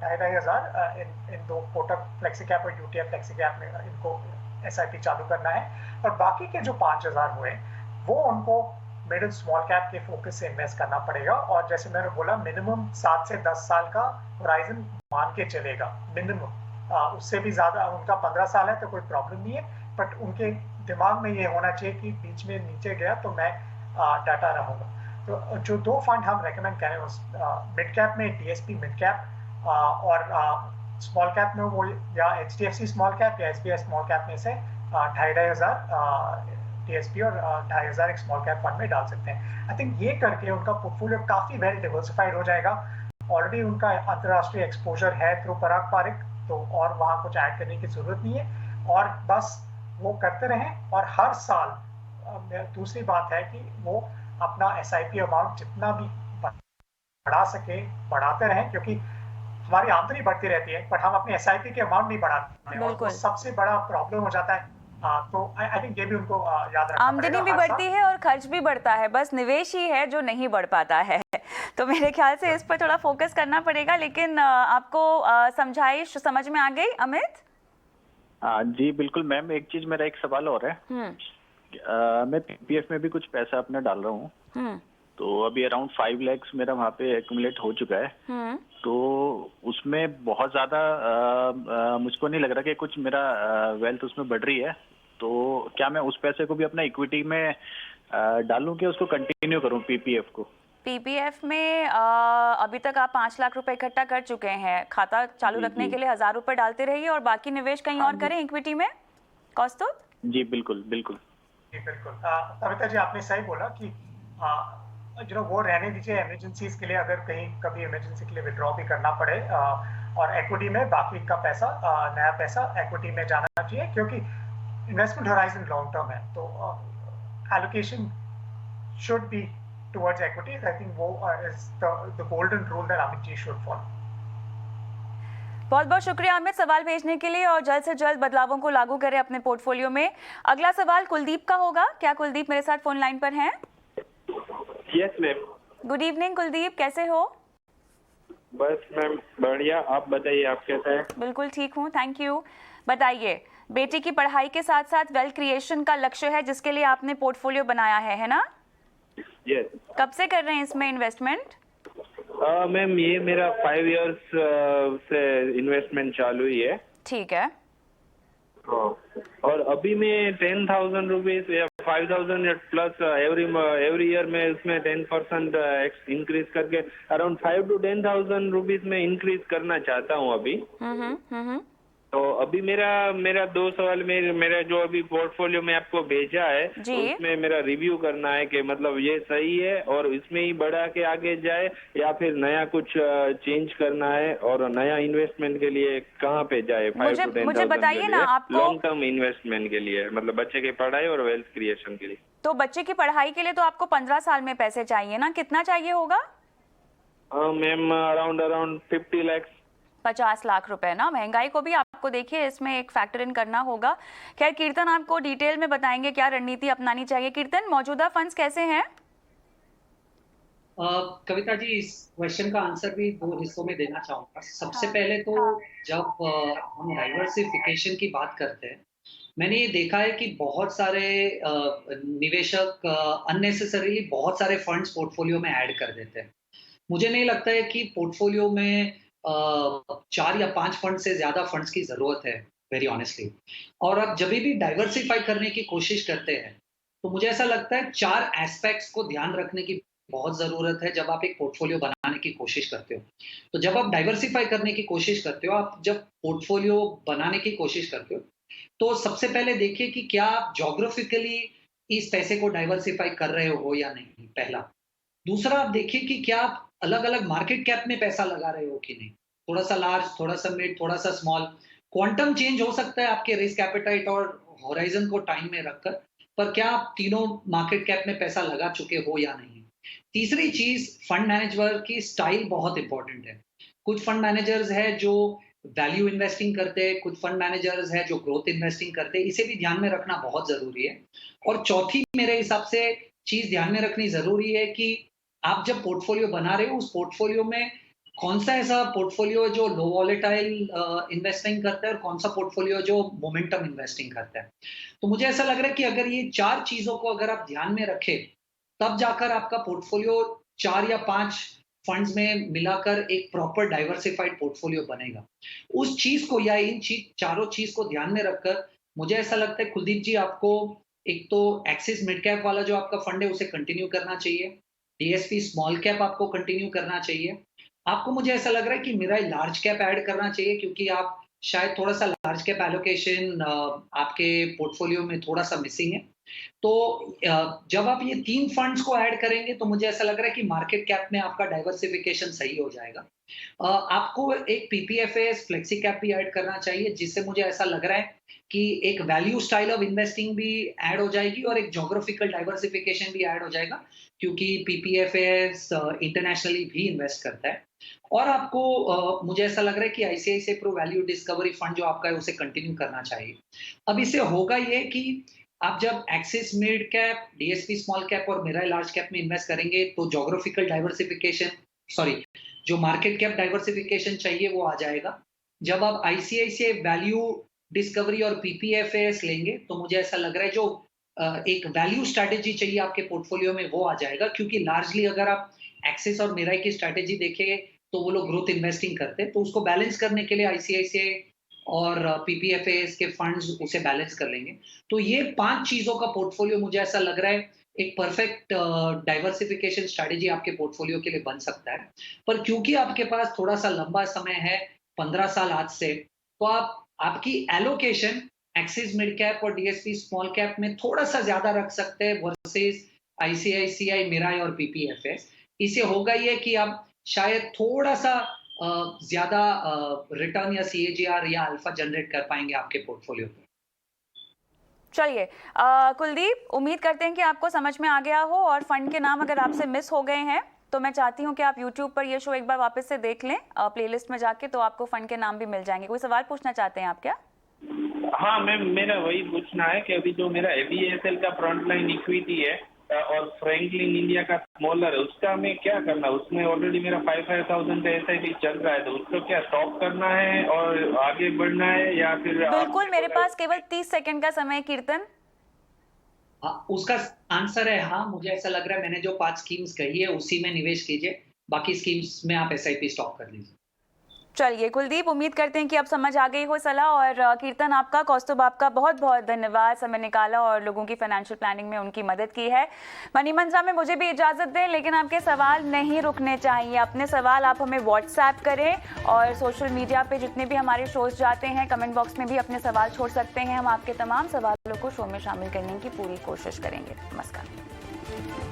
2,500 इन 2 कोटक फ्लेक्सी कैप और UTI फ्लेक्सी कैप में इनको SIP चालू करना है। और बाकी के जो 5,000 हुए वो उनको मिडिल स्मॉल कैप के फोकस से इन्वेस्ट करना पड़ेगा। और जैसे मैंने बोला, मिनिमम 7 से 10 साल का होराइजन मान के चलेगा, मिनिमम। उससे भी ज़्यादा, उनका 15 साल है तो कोई प्रॉब्लम नहीं है, बट उनके दिमाग में ये होना चाहिए कि बीच में नीचे गया तो मैं डाटा रहूँगा। तो जो 2 फंड हम रेकमेंड करें, उस मिड कैप में DSP मिड कैप, और स्मॉल कैप में वो या HDFC स्मॉल कैप या SBI स्मॉल कैप में से 2,500 DSP और 2,500 एक स्मॉल कैप फंड में डाल सकते हैं। आई थिंक ये करके उनका पोर्टफोलियो काफ़ी वेल डिवर्सिफाइड हो जाएगा। ऑलरेडी उनका अंतर्राष्ट्रीय एक्सपोजर है थ्रू पराग पारिक, तो और वहाँ कुछ ऐड करने की ज़रूरत नहीं है, और बस वो करते रहें। और हर साल दूसरी बात है कि वो अपना SIP अमाउंट जितना भी बढ़ा सके बढ़ाते रहें, क्योंकि हमारी आमदनी बढ़ती रहती है, पर हम अपने SIP के अमाउंट नहीं बढ़ाते, और वो सबसे बड़ा प्रॉब्लम हो जाता है। तो आई थिंक ये भी उनको याद रखना आमदनी भी बढ़ती है और खर्च भी बढ़ता है, बस निवेश ही है जो नहीं बढ़ पाता है। तो मेरे ख्याल से इस पर थोड़ा फोकस करना पड़ेगा। लेकिन आपको समझाइश समझ में आ गई अमित? जी बिल्कुल मैम। एक चीज, मेरा एक सवाल और है मैं पीपीएफ में भी कुछ पैसा अपना डाल रहा हूँ, हम्म तो अभी अराउंड 5 lakhs मेरा वहाँ पे एक्यूमुलेट हो चुका है। हम्म तो उसमें बहुत ज़्यादा मुझको नहीं लग रहा कि कुछ मेरा वेल्थ उसमें बढ़ रही है। तो क्या मैं उस पैसे को भी अपना इक्विटी में डालूं कि उसको कंटिन्यू करूं पीपीएफ को? पीपीएफ में अभी तक आप 5 लाख रुपए इकट्ठा कर चुके हैं। खाता चालू जी, रखने जी। के लिए 1000 रुपए डालते रहिए और बाकी निवेश कहीं हाँ और जी। करें इक्विटी में। कौस्तुभ? जी बिल्कुल बिल्कुल। जी बिल्कुल। कविता जी आपने सही बोला कि वो रहने दीजिए इमरजेंसीज के लिए, अगर कहीं कभी इमरजेंसी के लिए विड्रॉ भी करना पड़े, और इक्विटी में बाकी का पैसा, नया पैसा इक्विटी में जाना चाहिए, क्योंकि इन्वेस्टमेंट होराइजन लॉन्ग टर्म है। तो allocation should be towards equities. I think वो is the golden rule that Amit ji should follow. बहुत बहुत शुक्रिया अमित सवाल भेजने के लिए, और जल्द से जल्द बदलावों को लागू करें अपने पोर्टफोलियो में। अगला सवाल कुलदीप का होगा। क्या कुलदीप मेरे साथ फोन लाइन पर हैं? Yes ma'am. Good evening Kuldeep, कैसे हो? बस मैम बढ़िया, आप बताइए आप कैसे हैं? बिल्कुल ठीक हूँ, थैंक यू। बताइए, बेटी की पढ़ाई के साथ साथ वेल्थ क्रिएशन का लक्ष्य है जिसके लिए आपने पोर्टफोलियो बनाया है ना? यस कब से कर रहे हैं इसमें इन्वेस्टमेंट? मैम, ये मेरा 5 years से इन्वेस्टमेंट चालू ही है। ठीक है। हाँ, और अभी मैं 10,000 रुपीज या 5,000 प्लस एवरी ईयर में उसमें 10% इंक्रीज करके अराउंड 5 to 10,000 रुपीज में इंक्रीज करना चाहता हूँ अभी। तो अभी मेरा 2 सवाल मेरा जो अभी पोर्टफोलियो में आपको भेजा है, जी। उसमें मेरा रिव्यू करना है कि मतलब ये सही है और इसमें ही बढ़ा के आगे जाए या फिर नया कुछ चेंज करना है, और नया इन्वेस्टमेंट के लिए कहाँ पे जाए? 5 to 10,000 मुझे बताइए ना, आपको लॉन्ग टर्म इन्वेस्टमेंट के लिए, मतलब बच्चे की पढ़ाई और वेल्थ क्रिएशन के लिए। तो बच्चे की पढ़ाई के लिए तो आपको 15 साल में पैसे चाहिए ना? कितना चाहिए होगा? Ma'am around 50 lakhs। 50 लाख रुपए ना? महंगाई को भी आपको देखिए इसमें एक फैक्टर इन करना होगा। खैर, कीर्तन आपको डिटेल में बताएंगे क्या रणनीति अपनानी चाहिए। कीर्तन, मौजूदा फंड्स कैसे हैं? कविता जी, इस क्वेश्चन का आंसर भी 2 हिस्सों में देना चाहूंगा। सबसे पहले तो जब हम डाइवर्सिफिकेशन की बात करते हैं, मैंने ये देखा है कि बहुत सारे निवेशक अननेसेसरीली बहुत सारे फंड्स पोर्टफोलियो में ऐड कर देते हैं। मुझे नहीं लगता है कि पोर्टफोलियो में 4 या 5 फंड से ज्यादा फंड्स की जरूरत है, वेरी ऑनेस्टली। और आप जब भी डाइवर्सिफाई करने की कोशिश करते हैं, तो मुझे ऐसा लगता है 4 एस्पेक्ट्स को ध्यान रखने की बहुत जरूरत है जब आप एक पोर्टफोलियो बनाने की कोशिश करते हो। तो जब आप डाइवर्सिफाई करने की कोशिश करते हो, आप जब पोर्टफोलियो बनाने की कोशिश करते हो, तो सबसे पहले देखिए कि क्या आप ज्योग्राफिकली इस पैसे को डाइवर्सिफाई कर रहे हो या नहीं, पहला। दूसरा, आप देखिए कि क्या आप अलग अलग मार्केट कैप में पैसा लगा रहे हो कि नहीं। थोड़ा सा लार्ज, थोड़ा सा मिड, थोड़ा सा स्मॉल। क्वांटम चेंज हो सकता है आपके रिस्क एपेटाइट और होराइजन को टाइम में रखकर, पर क्या आप तीनों मार्केट कैप में पैसा लगा चुके हो या नहीं। तीसरी चीज, फंड मैनेजर की स्टाइल बहुत इंपॉर्टेंट है। कुछ फंड मैनेजर्स है जो वैल्यू इन्वेस्टिंग करते हैं, कुछ फंड मैनेजर्स है जो ग्रोथ इन्वेस्टिंग करते हैं। इसे भी ध्यान में रखना बहुत जरूरी है। और चौथी मेरे हिसाब से चीज ध्यान में रखनी जरूरी है कि आप जब पोर्टफोलियो बना रहे हो, उस पोर्टफोलियो में कौन सा ऐसा पोर्टफोलियो जो लो वॉलेटाइल इन्वेस्टिंग करता है और कौन सा पोर्टफोलियो जो मोमेंटम इन्वेस्टिंग करता है। तो मुझे ऐसा लग रहा है कि अगर ये 4 चीजों को अगर आप ध्यान में रखें, तब जाकर आपका पोर्टफोलियो 4 या 5 फंड्स में मिलाकर एक प्रॉपर डाइवर्सिफाइड पोर्टफोलियो बनेगा। उस चीज को या इन चारों चीज को ध्यान में रखकर मुझे ऐसा लगता है कुलदीप जी, आपको एक तो एक्सिस मिड कैप वाला जो आपका फंड है उसे कंटिन्यू करना चाहिए। डीएसपी स्मॉल कैप आपको कंटिन्यू करना चाहिए। आपको, मुझे ऐसा लग रहा है कि मेरा लार्ज कैप ऐड करना चाहिए, क्योंकि आप शायद थोड़ा सा लार्ज कैप एलोकेशन आपके पोर्टफोलियो में थोड़ा सा मिसिंग है। तो जब आप ये 3 फंड्स को ऐड करेंगे, तो मुझे ऐसा लग रहा है कि मार्केट कैप में आपका डाइवर्सिफिकेशन सही हो जाएगा। आपको एक पीपीएफएस फ्लेक्सी कैप भी ऐड करना चाहिए, जिससे मुझे ऐसा लग रहा है कि एक वैल्यू स्टाइल ऑफ इन्वेस्टिंग भी ऐड हो जाएगी और एक ज्योग्राफिकल डाइवर्सिफिकेशन भी ऐड हो जाएगा, क्योंकि पीपीएफएस इंटरनेशनली भी इन्वेस्ट करता है। और आपको मुझे ऐसा लग रहा है कि ICICI Pru value discovery fund जो आपका है उसे कंटिन्यू करना चाहिए। अब इससे होगा ये कि आप जब axis mid cap, DSP small cap और मेरा लार्ज कैप में इन्वेस्ट करेंगे, तो ज्योग्राफिकल डाइवर्सिफिकेशन, जो मार्केट कैप डाइवर्सिफिकेशन चाहिए वो आ जाएगा। जब आप आईसीआईसीआई वैल्यू डिस्कवरी और पीपीएफएस लेंगे, तो मुझे ऐसा लग रहा है जो एक वैल्यू स्ट्रैटेजी चाहिए आपके पोर्टफोलियो में, वो आ जाएगा। क्योंकि लार्जली अगर आप एक्सिस और मिराई की स्ट्रैटेजी देखें तो वो लोग ग्रोथ इन्वेस्टिंग करते हैं, तो उसको बैलेंस करने के लिए आईसीआईसीआई और पीपीएफएस के फंड्स उसे बैलेंस कर लेंगे। तो ये 5 चीजों का पोर्टफोलियो मुझे ऐसा लग रहा है एक परफेक्ट डाइवर्सिफिकेशन स्ट्रैटेजी आपके पोर्टफोलियो के लिए बन सकता है। पर क्योंकि आपके पास थोड़ा सा लंबा समय है, 15 साल आज से, तो आपकी एलोकेशन एक्सिस मिड कैप और डीएसपी स्मॉल कैप में थोड़ा सा ज्यादा रख सकते हैं वर्सेस आईसीआईसीआई, मिराई और पीपीएफएस। इससे होगा ये कि आप शायद थोड़ा सा ज्यादा रिटर्न या सीएजीआर या अल्फा जनरेट कर पाएंगे आपके पोर्टफोलियो पे। चलिए कुलदीप, उम्मीद करते हैं कि आपको समझ में आ गया हो, और फंड के नाम अगर आपसे मिस हो गए हैं तो मैं चाहती हूं कि आप YouTube पर ये शो एक बार वापस से देख लें प्लेलिस्ट में जाके, तो आपको फंड के नाम भी मिल जाएंगे। कोई सवाल पूछना चाहते हैं आप क्या? हाँ मैम, मेरा वही पूछना है कि अभी जो मेरा एबीएसएल का फ्रंट लाइन इक्विटी है और फ्रैंकलिन इंडिया का स्मॉलर है, उसका मैं क्या करना? उसमें ऑलरेडी मेरा 5,000 का एसआईपी चल रहा है, तो उसको क्या स्टॉप करना है और आगे बढ़ना है या फिर? बिल्कुल, मेरे पास केवल 30 सेकंड का समय है कीर्तन। उसका आंसर है हाँ। मुझे ऐसा लग रहा है मैंने जो 5 स्कीम्स कही है उसी में निवेश कीजिए, बाकी स्कीम्स में आप एसआईपी स्टॉप कर लीजिए। चलिए कुलदीप, उम्मीद करते हैं कि अब समझ आ गई हो सलाह, और कीर्तन आपका, कौस्तुभ आपका बहुत बहुत धन्यवाद, समय निकाला और लोगों की फाइनेंशियल प्लानिंग में उनकी मदद की है। मनी मंत्रा में मुझे भी इजाज़त दें, लेकिन आपके सवाल नहीं रुकने चाहिए। अपने सवाल आप हमें व्हाट्सएप करें, और सोशल मीडिया पे जितने भी हमारे शोज जाते हैं कमेंट बॉक्स में भी अपने सवाल छोड़ सकते हैं। हम आपके तमाम सवालों को शो में शामिल करने की पूरी कोशिश करेंगे। नमस्कार।